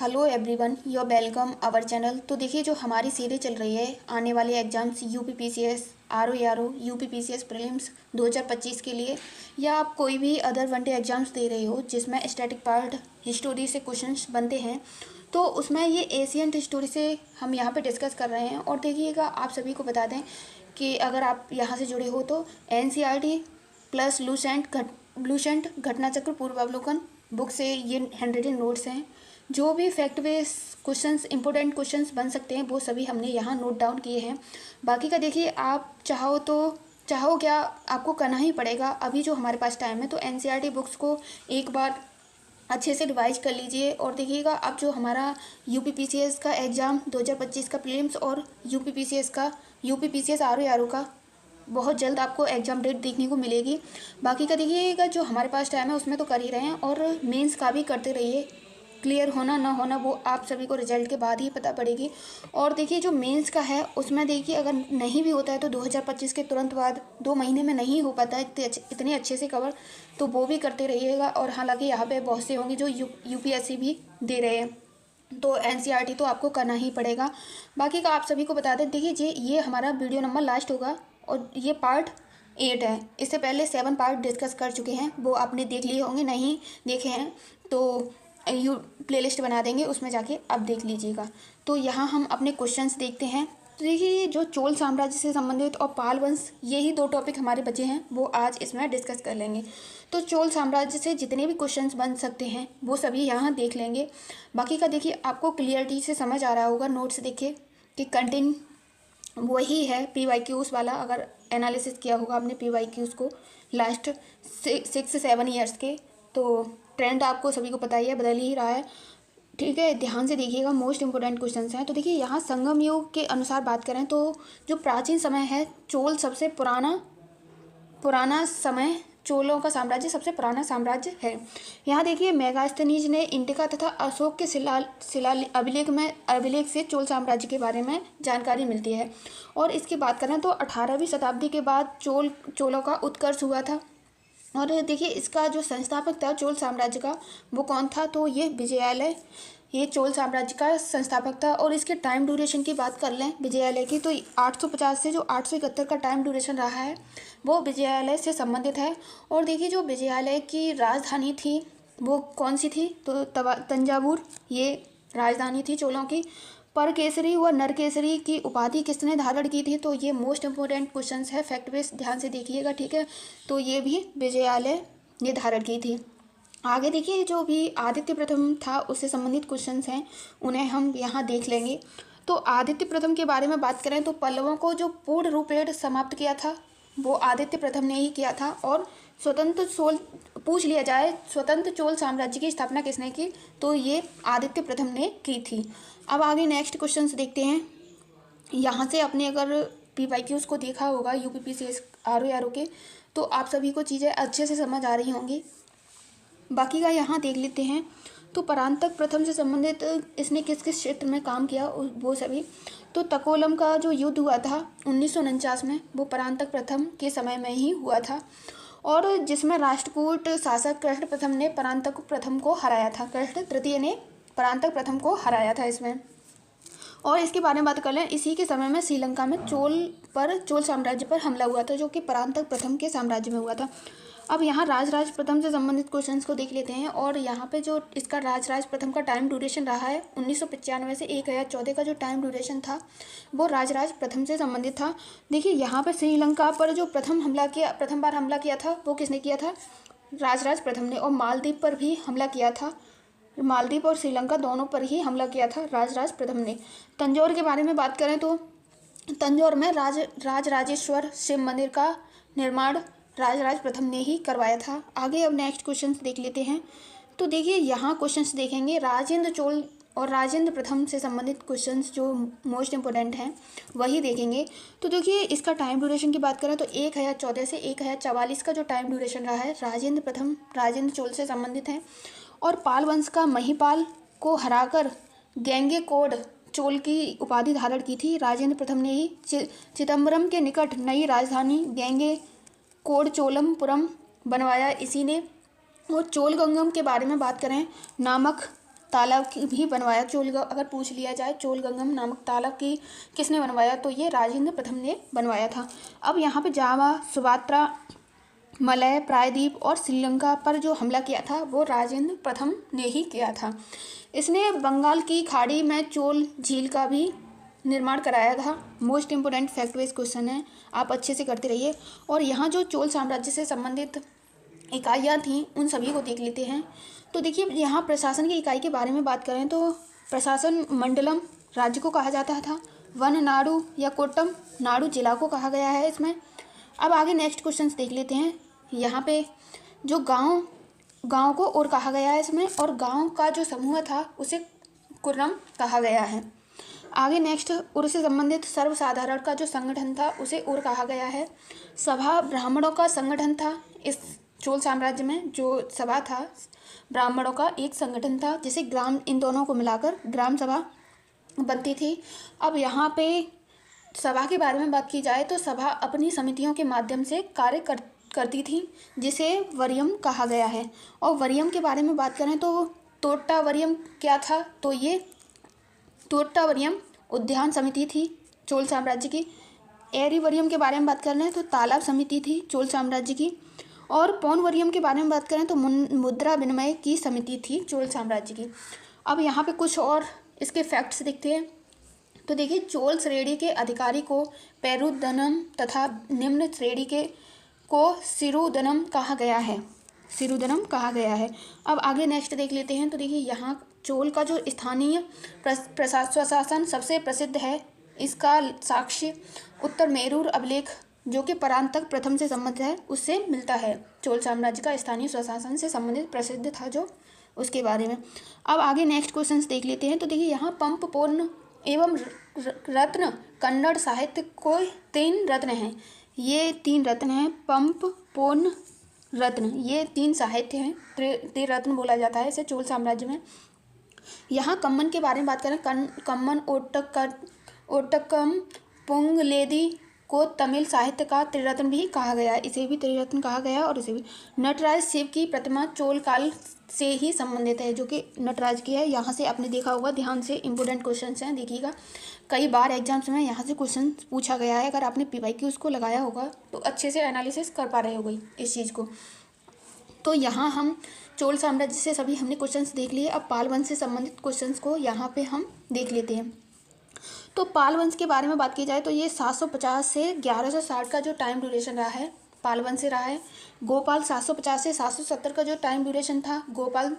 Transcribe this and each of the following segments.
Hello everyone, your welcome our channel. तो देखिए, जो हमारी सीरीज चल रही है आने वाले exams UPPCS, RO UPPCS prelims 2025 के लिए, या आप कोई भी अदर वनडे एग्जाम्स दे रहे हो जिसमें स्टैटिक पार्ट हिस्टोरी से क्वेश्चंस बनते हैं, तो उसमें ये एशियंट हिस्टोरी से हम यहाँ पे डिस्कस कर रहे हैं। और देखिएगा, आप सभी को बता दें कि अगर आप यहाँ से जुड़े हो तो एनसीईआरटी प्लस लूसेंट घटनाचक्र पूर्वावलोकन बुक से ये हैंडरिटन नोट्स हैं। जो भी fact base questions, important questions बन सकते हैं, वो सभी हमने यहाँ नोट डाउन किए हैं। बाकी का देखिए, आप चाहो क्या, आपको करना ही पड़ेगा। अभी जो हमारे पास टाइम है, तो एनसीईआरटी बुक्स को एक बार अच्छे से रिवाइज कर लीजिए। और देखिएगा, अब जो हमारा यूपीपीसीएस का एग्ज़ाम 2025 का प्रीलिम्स और यूपीपीसीएस आरओ का बहुत जल्द आपको एग्ज़ाम डेट देखने को मिलेगी। बाकी का देखिएगा, जो हमारे पास टाइम है उसमें तो कर ही रहे हैं, और मेंस का भी करते रहिए। क्लियर होना ना होना वो आप सभी को रिजल्ट के बाद ही पता पड़ेगी। और देखिए, जो मेंस का है उसमें देखिए, अगर नहीं भी होता है तो 2025 के तुरंत बाद 2 महीने में नहीं हो पाता है इतने अच्छे से कवर, तो वो भी करते रहिएगा। और हालांकि यहाँ पे बहुत से होंगे जो यूपीएससी भी दे रहे हैं, तो एनसीईआरटी तो आपको करना ही पड़ेगा। बाकी का आप सभी को बता दें, देखिए ये हमारा वीडियो नंबर लास्ट होगा, और ये पार्ट 8 है। इससे पहले 7 पार्ट डिस्कस कर चुके हैं, वो आपने देख लिए होंगे। नहीं देखे हैं तो प्लेलिस्ट बना देंगे, उसमें जाके आप देख लीजिएगा। तो यहाँ हम अपने क्वेश्चंस देखते हैं। तो देखिए, जो चोल साम्राज्य से संबंधित और पाल वंश, यही 2 टॉपिक हमारे बचे हैं, वो आज इसमें डिस्कस कर लेंगे। तो चोल साम्राज्य से जितने भी क्वेश्चंस बन सकते हैं वो सभी यहाँ देख लेंगे। बाकी का देखिए, आपको क्लियरिटी से समझ आ रहा होगा नोट्स देखिए कि कंटेंट वही है PYQs वाला। अगर एनालिसिस किया होगा आपने PYQs को लास्ट 6-7 ईयर्स के, तो ट्रेंड आपको सभी को पता ही है, बदल ही रहा है। ठीक है, ध्यान से देखिएगा, मोस्ट इंपॉर्टेंट क्वेश्चंस हैं। तो देखिए, यहाँ संगम युग के अनुसार बात करें तो जो प्राचीन समय है, चोल सबसे पुराना समय, चोलों का साम्राज्य सबसे पुराना साम्राज्य है। यहाँ देखिए, मेगास्थनीज ने इंडिका तथा अशोक के शिला अभिलेख से चोल साम्राज्य के बारे में जानकारी मिलती है। और इसकी बात करें तो 18वीं शताब्दी के बाद चोलों का उत्कर्ष हुआ था। और देखिए, इसका जो संस्थापक था चोल साम्राज्य का, वो कौन था, तो ये विजयालय, ये चोल साम्राज्य का संस्थापक था। और इसके टाइम ड्यूरेशन की बात कर लें विजयालय की, तो 850 से जो 871 का टाइम ड्यूरेशन रहा है, वो विजयालय से संबंधित है। और देखिए, जो विजयालय की राजधानी थी वो कौन सी थी, तो तंजावुर, ये राजधानी थी चोलों की। परकेसरी व नरकेसरी की उपाधि किसने धारण की थी, तो ये मोस्ट इंपॉर्टेंट क्वेश्चंस है, फैक्ट बेस ध्यान से देखिएगा। ठीक है, तो ये भी विजयालय ने धारण की थी। आगे देखिए, जो भी आदित्य प्रथम था उससे संबंधित क्वेश्चंस हैं, उन्हें हम यहाँ देख लेंगे। तो आदित्य प्रथम के बारे में बात करें तो पल्लवों को जो पूर्ण रूपेण समाप्त किया था वो आदित्य प्रथम ने ही किया था। और पूछ लिया जाए स्वतंत्र चोल साम्राज्य की स्थापना किसने की, तो ये आदित्य प्रथम ने की थी। अब आगे नेक्स्ट क्वेश्चंस देखते हैं। यहाँ से आपने अगर PYQs को देखा होगा यूपीपीसीएस आरओ के, तो आप सभी को चीज़ें अच्छे से समझ आ रही होंगी। बाकी का यहाँ देख लेते हैं। तो परांतक प्रथम से संबंधित इसने किस किस क्षेत्र में काम किया, वो सभी। तो तकोलम का जो युद्ध हुआ था 1949 में, वो परांतक प्रथम के समय में ही हुआ था, और जिसमें राष्ट्रकूट शासक कृष्ण प्रथम ने परांतक प्रथम को हराया था। कृष्ण तृतीय ने परांतक प्रथम को हराया था इसमें। और इसके बारे में बात कर लें, इसी के समय में श्रीलंका में चोल साम्राज्य पर हमला हुआ था, जो कि परांतक प्रथम के साम्राज्य में हुआ था। अब यहाँ राजराज प्रथम से संबंधित क्वेश्चंस को देख लेते हैं। और यहाँ पे जो इसका राजराज प्रथम का टाइम ड्यूरेशन रहा है 1995 से 1014 का जो टाइम ड्यूरेशन था, वो राजराज प्रथम से संबंधित था। देखिए, यहाँ पे श्रीलंका पर जो प्रथम बार हमला किया था, वो किसने किया था, राजराज प्रथम ने। और मालदीव पर भी हमला किया था, मालदीव और श्रीलंका दोनों पर ही हमला किया था राजराज प्रथम ने। तंजौर के बारे में बात करें तो तंजौर में राजराजेश्वर शिव मंदिर का निर्माण राजराज प्रथम ने ही करवाया था। आगे अब नेक्स्ट क्वेश्चंस देख लेते हैं। तो देखिए, यहाँ क्वेश्चंस देखेंगे राजेंद्र चोल और राजेंद्र प्रथम से संबंधित क्वेश्चंस जो मोस्ट इंपॉर्टेंट हैं वही देखेंगे। तो देखिए, इसका टाइम ड्यूरेशन की बात करें तो 1014 से 1044 का जो टाइम ड्यूरेशन रहा है, राजेंद्र चोल से संबंधित है। और पाल वंश का महिपाल को हराकर गंगैकोंड चोल की उपाधि धारण की थी राजेंद्र प्रथम ने ही। चिदम्बरम के निकट नई राजधानी गंगैकोंडचोलमपुरम बनवाया इसी ने। और चोल गंगम के बारे में बात करें, नामक तालाब भी बनवाया। अगर पूछ लिया जाए चोलगंगम नामक तालाब की किसने बनवाया, तो ये राजेंद्र प्रथम ने बनवाया था। अब यहाँ पे जावा, सुमात्रा, मलय प्रायद्वीप और श्रीलंका पर जो हमला किया था वो राजेंद्र प्रथम ने ही किया था। इसने बंगाल की खाड़ी में चोल झील का भी निर्माण कराया था। Most important fact wise question है, आप अच्छे से करते रहिए। और यहाँ जो चोल साम्राज्य से संबंधित इकाइयाँ थीं उन सभी को देख लेते हैं। तो देखिए यहाँ प्रशासन की इकाई के बारे में बात करें तो प्रशासन मंडलम राज्य को कहा जाता था, वन नाडु या कोट्टम नाडु जिला को कहा गया है इसमें। अब आगे नेक्स्ट क्वेश्चन देख लेते हैं। यहाँ पे जो गांव को और कहा गया है इसमें, और गांव का जो समूह था उसे कुर्रम कहा गया है। आगे नेक्स्ट उर से संबंधित सर्वसाधारण का जो संगठन था उसे उर कहा गया है। सभा ब्राह्मणों का संगठन था। इस चोल साम्राज्य में जो सभा था ब्राह्मणों का एक संगठन था, जिसे ग्राम, इन दोनों को मिलाकर ग्राम सभा बनती थी। अब यहाँ पे सभा के बारे में बात की जाए तो सभा अपनी समितियों के माध्यम से कार्य करती थी, जिसे वरियम कहा गया है। और वरियम के बारे में बात करें तो तोट्टा वरियम क्या था, तो ये तोट्टा वरियम उद्यान समिति थी चोल साम्राज्य की। एरी वरियम के बारे में बात कर रहे हैं तो तालाब समिति थी चोल साम्राज्य की। और पौन वरियम के बारे में बात करें तो मुद्रा विनिमय की समिति थी चोल साम्राज्य की। अब यहाँ पे कुछ और इसके फैक्ट्स दिखते हैं। तो देखिए चोल श्रेणी के अधिकारी को पेरुदनम तथा निम्न श्रेणी को सिरुदनम कहा गया है, सिरुदनम कहा गया है। अब आगे नेक्स्ट देख लेते हैं। तो देखिए यहाँ चोल का जो स्थानीय प्रशासन सबसे प्रसिद्ध है, इसका साक्ष्य उत्तर मेरूर अभिलेख जो कि परांतक प्रथम से संबंधित है उससे मिलता है। चोल साम्राज्य का स्थानीय स्वशासन से संबंधित प्रसिद्ध था जो, उसके बारे में। अब आगे नेक्स्ट क्वेश्चंस देख लेते हैं। तो देखिए यहाँ पंप, पूर्ण एवं रत्न कन्नड़ साहित्य को 3 रत्न हैं। ये 3 रत्न हैं, पंप, पूर्ण, रत्न, ये 3 साहित्य हैं। त्रिरत्न बोला जाता है इसे चोल साम्राज्य में। यहाँ कम्मन के बारे में बात करें, कम्मन, ओट्टक्कम, पुंगलेदी को तमिल साहित्य का त्रिरत्न भी कहा गया है, इसे भी त्रिरत्न कहा गया। और इसे भी नटराज शिव की प्रतिमा चोल काल से ही संबंधित है, जो कि नटराज की है। यहाँ से आपने देखा होगा, ध्यान से इंपॉर्टेंट क्वेश्चन हैं, देखिएगा कई बार एग्जाम्स में यहाँ से क्वेश्चन पूछा गया है। अगर आपने PYQ उसको लगाया होगा तो अच्छे से एनालिसिस कर पा रहे होगे इस चीज़ को। तो यहाँ हम चोल साम्राज्य से सभी हमने क्वेश्चंस देख लिए। अब पाल वंश से संबंधित क्वेश्चंस को यहाँ पे हम देख लेते हैं। तो पाल वंश के बारे में बात की जाए तो ये 750 से 1160 का जो टाइम ड्यूरेशन रहा है पाल वंश से रहा है। गोपाल 750 से 770 का जो टाइम ड्यूरेशन था गोपाल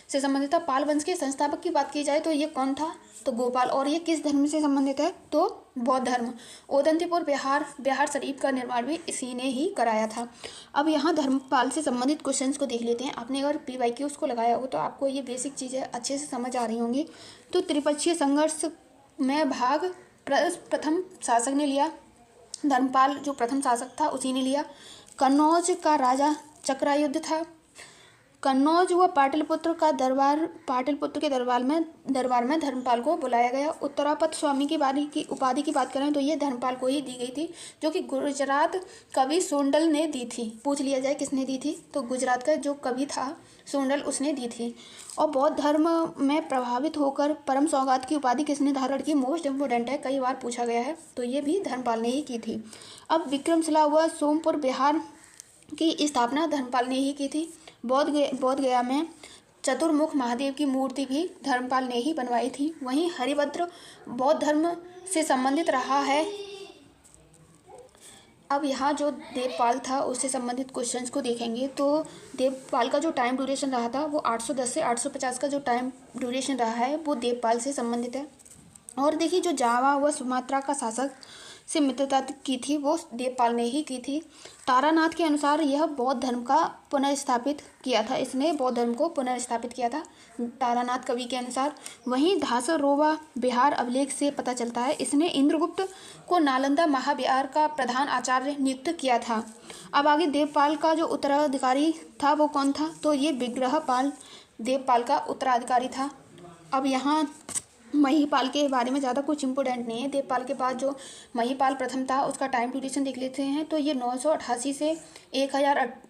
से संबंधित था। पाल वंश के संस्थापक की बात की जाए तो ये कौन था, तो गोपाल। और ये किस धर्म से संबंधित है, तो बौद्ध धर्म। ओदंतीपुर बिहार शरीफ का निर्माण भी इसी ने ही कराया था। अब यहाँ धर्मपाल से संबंधित क्वेश्चंस को देख लेते हैं। आपने अगर PYQ को लगाया हो तो आपको ये बेसिक चीज़ें अच्छे से समझ आ रही होंगी। तो त्रिपक्षीय संघर्ष में भाग प्रथम शासक ने लिया, धर्मपाल जो प्रथम शासक था उसी ने लिया। कन्नौज का राजा चक्रायुद्ध था। कन्नौज व पाटलिपुत्र के दरबार में धर्मपाल को बुलाया गया। उत्तरापत स्वामी की उपाधि की बात करें तो ये धर्मपाल को ही दी गई थी, जो कि गुजरात कवि सोंडल ने दी थी। पूछ लिया जाए किसने दी थी, तो गुजरात का जो कवि था सोंडल उसने दी थी। और बौद्ध धर्म में प्रभावित होकर परम सौगात की उपाधि किसने धारण की, मोस्ट इम्पोर्टेंट है, कई बार पूछा गया है, तो ये भी धर्मपाल ने ही की थी। अब विक्रमशिला व सोमपुर बिहार की स्थापना धर्मपाल ने ही की थी। बोध गया में चतुर्मुख महादेव की मूर्ति भी धर्मपाल ने ही बनवाई थी। वहीं हरिभद्र बौद्ध धर्म से संबंधित रहा है। अब यहाँ जो देवपाल था उससे संबंधित क्वेश्चंस को देखेंगे। तो देवपाल का जो टाइम ड्यूरेशन रहा था वो 810 से 850 का जो टाइम ड्यूरेशन रहा है वो देवपाल से संबंधित है। और देखिए जो जावा व सुमात्रा का शासक से मित्रता की थी वो देवपाल ने ही की थी। तारानाथ के अनुसार यह बौद्ध धर्म का पुनर्स्थापित किया था, इसने बौद्ध धर्म को पुनर्स्थापित किया था तारानाथ कवि के अनुसार। वहीं धासरोवा बिहार अभिलेख से पता चलता है इसने इंद्रगुप्त को नालंदा महाविहार का प्रधान आचार्य नियुक्त किया था। अब आगे देवपाल का जो उत्तराधिकारी था वो कौन था, तो ये विग्रहपाल देवपाल का उत्तराधिकारी था। अब यहाँ महिपाल के बारे में ज़्यादा कुछ इंपॉर्टेंट नहीं है। देवपाल के बाद जो महिपाल प्रथम था उसका टाइम ड्यूरेशन देख लेते हैं। तो ये 988 से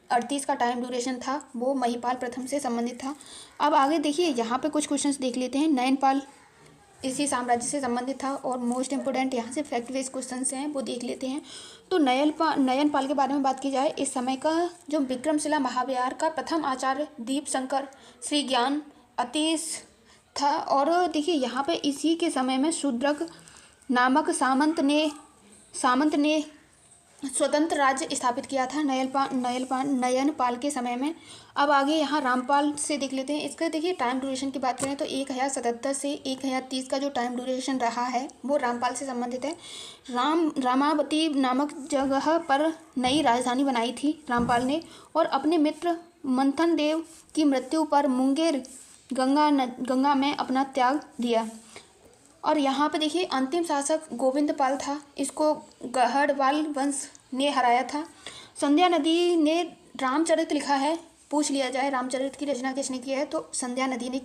38 का टाइम ड्यूरेशन था वो महिपाल प्रथम से संबंधित था। अब आगे देखिए यहाँ पे कुछ क्वेश्चंस देख लेते हैं। नयनपाल इसी साम्राज्य से संबंधित था और मोस्ट इंपोर्टेंट यहाँ से फैक्ट बेस्ड क्वेश्चंस हैं वो देख लेते हैं। तो नयनपाल के बारे में बात की जाए, इस समय का जो विक्रमशिला महाविहार का प्रथम आचार्य दीपशंकर श्री ज्ञान अतीश था। और देखिए यहाँ पे इसी के समय में शूद्रक नामक सामंत ने स्वतंत्र राज्य स्थापित किया था नयनपाल के समय में। अब आगे यहाँ रामपाल से देख लेते हैं। इसका देखिए टाइम ड्यूरेशन की बात करें तो 1077 से 1030 का जो टाइम ड्यूरेशन रहा है वो रामपाल से संबंधित है। रामावती नामक जगह पर नई राजधानी बनाई थी रामपाल ने और अपने मित्र मंथन देव की मृत्यु पर मुंगेर गंगा में अपना त्याग दिया। और यहाँ पे देखिए अंतिम शासक गोविंदपाल था, इसको गढ़वाल वंश ने हराया था। संध्या नदी ने रामचरित लिखा है, पूछ लिया जाए रामचरित की रचना किसने की है तो संध्या नदी ने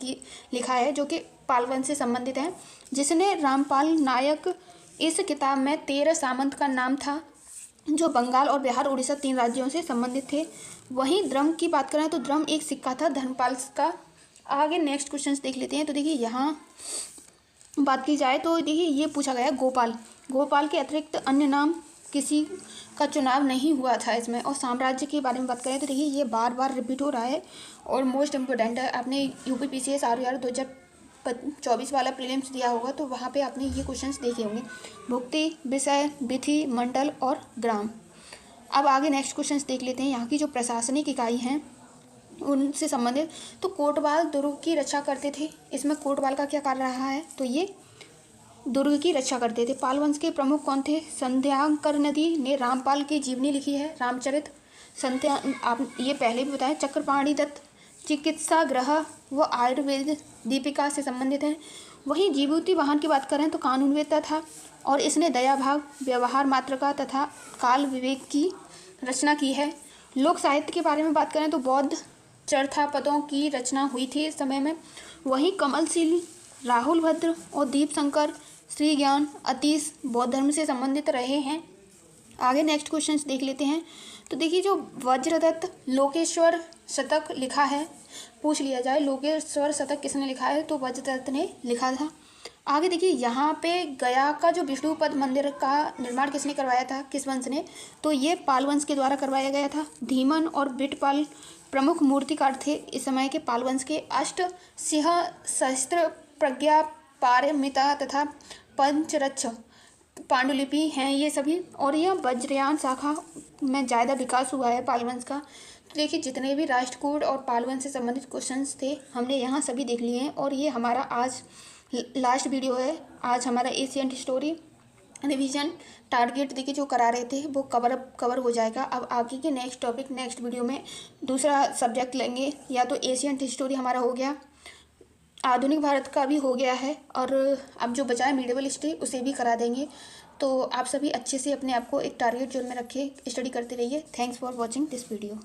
लिखा है, जो कि पाल वंश से संबंधित है, जिसने रामपाल नायक। इस किताब में 13 सामंत का नाम था जो बंगाल और बिहार उड़ीसा 3 राज्यों से संबंधित थे। वहीं द्रम की बात करें तो द्रम एक सिक्का था धर्मपाल का। आगे नेक्स्ट क्वेश्चन देख लेते हैं। तो देखिए यहाँ बात की जाए तो देखिए ये पूछा गया गोपाल के अतिरिक्त अन्य नाम किसी का चुनाव नहीं हुआ था इसमें। और साम्राज्य के बारे में बात करें तो देखिए ये बार बार रिपीट हो रहा है और मोस्ट इम्पोर्टेंट है। आपने UPPCS ROR 2024 वाला प्रीलिम्स दिया होगा तो वहाँ पे आपने ये क्वेश्चंस देखे होंगे, भुक्ति, विषय, विधि, मंडल और ग्राम। अब आगे नेक्स्ट क्वेश्चंस देख लेते हैं। यहाँ की जो प्रशासनिक इकाई हैं उनसे संबंधित। तो कोतवाल दुर्ग की रक्षा करते थे। इसमें कोतवाल का क्या कार्य रहा है तो ये दुर्ग की रक्षा करते थे। पाल वंश के प्रमुख कौन थे? संध्याकर नदी ने रामपाल की जीवनी लिखी है, रामचरित। आप ये पहले भी बताया। चक्रपाणि दत्त चिकित्सा ग्रह व आयुर्वेद दीपिका से संबंधित है। वहीं जीवूती वाहन की बात करें तो कानूनवेत्ता था और इसने दया भाव, व्यवहार मात्रका तथा काल विवेक की रचना की है। लोक साहित्य के बारे में बात करें तो बौद्ध चरथापदों की रचना हुई थी इस समय में। वहीं कमलशील, राहुल भद्र और दीपशंकर श्री ज्ञान अतीश बौद्ध धर्म से संबंधित रहे हैं। आगे नेक्स्ट क्वेश्चन देख लेते हैं। तो देखिए जो वज्रदत्त लोकेश्वर शतक लिखा है, पूछ लिया जाए लोकेश्वर शतक किसने लिखा है तो वज्रदत्त ने लिखा था। आगे देखिए यहाँ पे गया का जो विष्णुपद मंदिर का निर्माण किसने करवाया था, किस वंश ने तो ये पाल वंश के द्वारा करवाया गया था। धीमन और बिटपाल प्रमुख मूर्तिकार थे इस समय के पाल वंश के। अष्ट सिंह सहस्त्र प्रज्ञा पारमिता तथा पंचरक्ष पांडुलिपि हैं ये सभी। और यह वज्रयान शाखा में ज़्यादा विकास हुआ है पाल वंश का। तो देखिए जितने भी राष्ट्रकूट और पाल वंश से संबंधित क्वेश्चंस थे हमने यहाँ सभी देख लिए हैं। और ये हमारा आज लास्ट वीडियो है। आज हमारा एशियंट हिस्टोरी रिवीजन टारगेट देखिए जो करा रहे थे वो कवर हो जाएगा। अब आगे के नेक्स्ट टॉपिक नेक्स्ट वीडियो में दूसरा सब्जेक्ट लेंगे, या तो एशियंट हिस्टोरी हमारा हो गया, आधुनिक भारत का भी हो गया है, और अब जो बचा है मिडिवल हिस्ट्री उसे भी करा देंगे। तो आप सभी अच्छे से अपने आप को एक टारगेट जोन में रखिए, स्टडी करते रहिए। Thanks for watching this video.